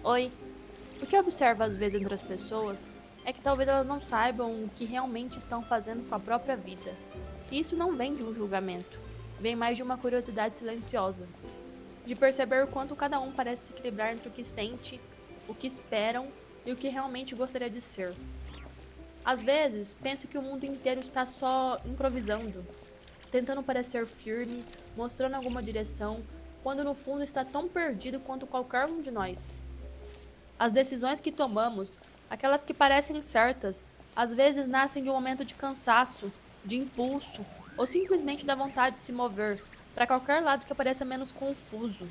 Oi, o que eu observo às vezes entre as pessoas é que talvez elas não saibam o que realmente estão fazendo com a própria vida. E isso não vem de um julgamento, vem mais de uma curiosidade silenciosa, de perceber o quanto cada um parece se equilibrar entre o que sente, o que esperam e o que realmente gostaria de ser. Às vezes, penso que o mundo inteiro está só improvisando, tentando parecer firme, mostrando alguma direção, quando no fundo está tão perdido quanto qualquer um de nós. As decisões que tomamos, aquelas que parecem certas, às vezes nascem de um momento de cansaço, de impulso, ou simplesmente da vontade de se mover para qualquer lado que pareça menos confuso.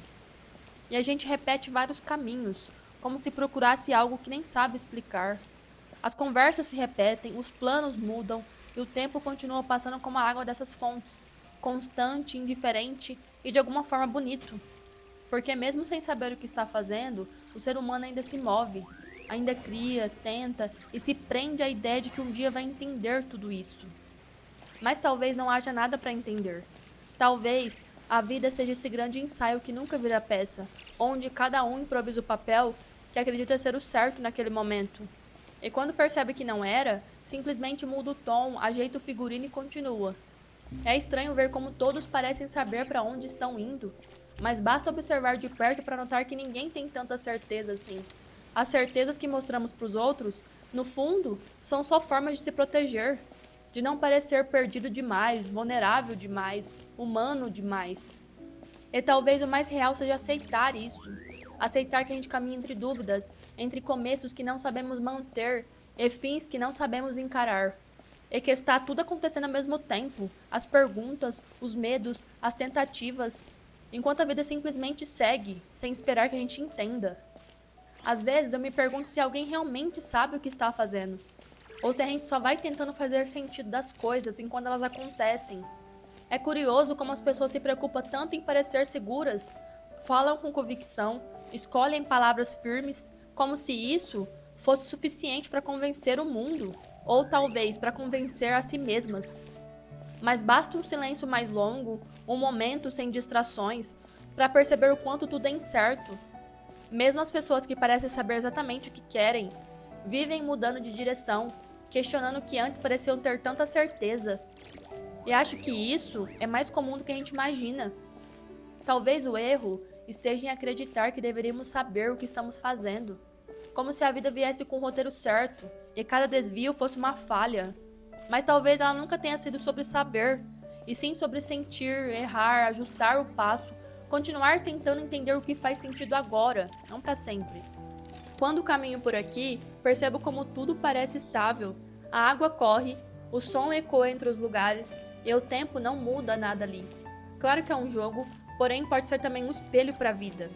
E a gente repete vários caminhos, como se procurasse algo que nem sabe explicar. As conversas se repetem, os planos mudam e o tempo continua passando como a água dessas fontes, constante, indiferente e de alguma forma bonito. Porque mesmo sem saber o que está fazendo, o ser humano ainda se move, ainda cria, tenta e se prende à ideia de que um dia vai entender tudo isso. Mas talvez não haja nada para entender. Talvez a vida seja esse grande ensaio que nunca vira peça, onde cada um improvisa o papel que acredita ser o certo naquele momento. E quando percebe que não era, simplesmente muda o tom, ajeita o figurino e continua. É estranho ver como todos parecem saber para onde estão indo, mas basta observar de perto para notar que ninguém tem tanta certeza assim. As certezas que mostramos para os outros, no fundo, são só formas de se proteger, de não parecer perdido demais, vulnerável demais, humano demais. E talvez o mais real seja aceitar isso. Aceitar que a gente caminha entre dúvidas, entre começos que não sabemos manter e fins que não sabemos encarar. E que está tudo acontecendo ao mesmo tempo. As perguntas, os medos, as tentativas. Enquanto a vida simplesmente segue, sem esperar que a gente entenda. Às vezes eu me pergunto se alguém realmente sabe o que está fazendo. Ou se a gente só vai tentando fazer sentido das coisas enquanto elas acontecem. É curioso como as pessoas se preocupam tanto em parecer seguras, falam com convicção, escolhem palavras firmes, como se isso fosse suficiente para convencer o mundo, ou talvez para convencer a si mesmas. Mas basta um silêncio mais longo, um momento sem distrações, para perceber o quanto tudo é incerto. Mesmo as pessoas que parecem saber exatamente o que querem, vivem mudando de direção, questionando o que antes pareciam ter tanta certeza. E acho que isso é mais comum do que a gente imagina. Talvez o erro esteja em acreditar que deveríamos saber o que estamos fazendo, como se a vida viesse com o roteiro certo e cada desvio fosse uma falha. Mas talvez ela nunca tenha sido sobre saber, e sim sobre sentir, errar, ajustar o passo, continuar tentando entender o que faz sentido agora, não para sempre. Quando caminho por aqui, percebo como tudo parece estável. A água corre, o som ecoa entre os lugares e o tempo não muda nada ali. Claro que é um jogo, porém pode ser também um espelho para a vida.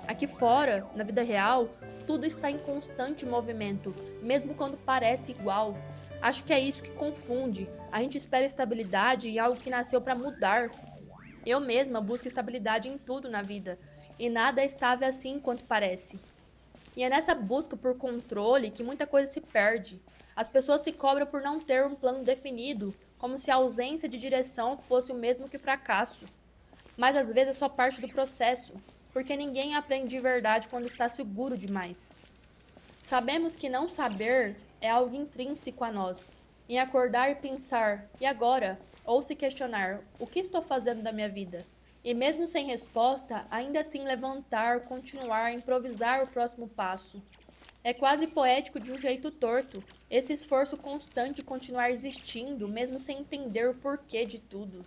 Aqui fora, na vida real, tudo está em constante movimento, mesmo quando parece igual. Acho que é isso que confunde. A gente espera estabilidade em algo que nasceu para mudar. Eu mesma busco estabilidade em tudo na vida, e nada é estável assim quanto parece. E é nessa busca por controle que muita coisa se perde. As pessoas se cobram por não ter um plano definido, como se a ausência de direção fosse o mesmo que fracasso. Mas às vezes é só parte do processo, porque ninguém aprende de verdade quando está seguro demais. Sabemos que não saber é algo intrínseco a nós. Em acordar e pensar, e agora? Ou se questionar, o que estou fazendo da minha vida? E mesmo sem resposta, ainda assim levantar, continuar, improvisar o próximo passo. É quase poético de um jeito torto, esse esforço constante de continuar existindo, mesmo sem entender o porquê de tudo.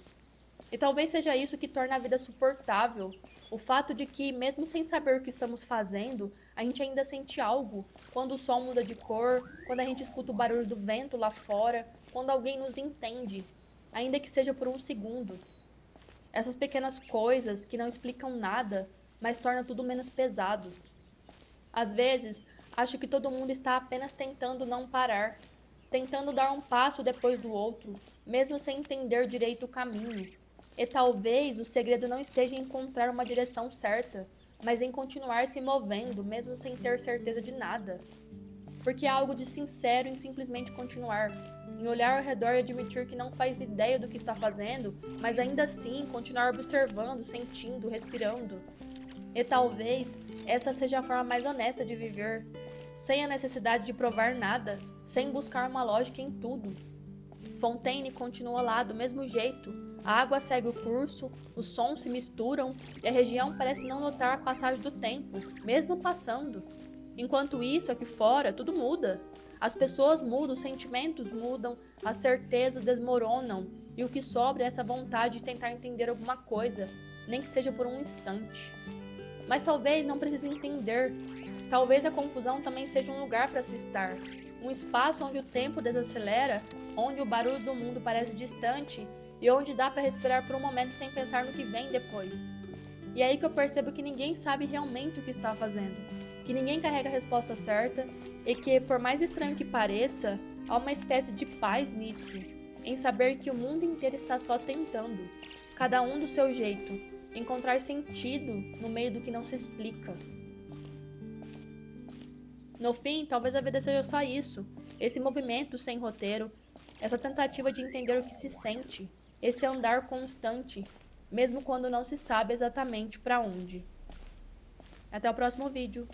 E talvez seja isso que torna a vida suportável. O fato de que, mesmo sem saber o que estamos fazendo, a gente ainda sente algo. Quando o sol muda de cor, quando a gente escuta o barulho do vento lá fora, quando alguém nos entende, ainda que seja por um segundo. Essas pequenas coisas que não explicam nada, mas tornam tudo menos pesado. Às vezes, acho que todo mundo está apenas tentando não parar, tentando dar um passo depois do outro, mesmo sem entender direito o caminho. E talvez o segredo não esteja em encontrar uma direção certa, mas em continuar se movendo, mesmo sem ter certeza de nada. Porque há algo de sincero em simplesmente continuar, em olhar ao redor e admitir que não faz ideia do que está fazendo, mas ainda assim continuar observando, sentindo, respirando. E talvez essa seja a forma mais honesta de viver, sem a necessidade de provar nada, sem buscar uma lógica em tudo. Fontaine continua lá do mesmo jeito. A água segue o curso, os sons se misturam e a região parece não notar a passagem do tempo, mesmo passando. Enquanto isso, aqui fora, tudo muda. As pessoas mudam, os sentimentos mudam, as certezas desmoronam e o que sobra é essa vontade de tentar entender alguma coisa, nem que seja por um instante. Mas talvez não precise entender. Talvez a confusão também seja um lugar para se estar. Um espaço onde o tempo desacelera, onde o barulho do mundo parece distante e onde dá para respirar por um momento sem pensar no que vem depois. E é aí que eu percebo que ninguém sabe realmente o que está fazendo, que ninguém carrega a resposta certa e que, por mais estranho que pareça, há uma espécie de paz nisso, em saber que o mundo inteiro está só tentando, cada um do seu jeito, encontrar sentido no meio do que não se explica. No fim, talvez a vida seja só isso, esse movimento sem roteiro, essa tentativa de entender o que se sente, esse andar constante, mesmo quando não se sabe exatamente para onde. Até o próximo vídeo.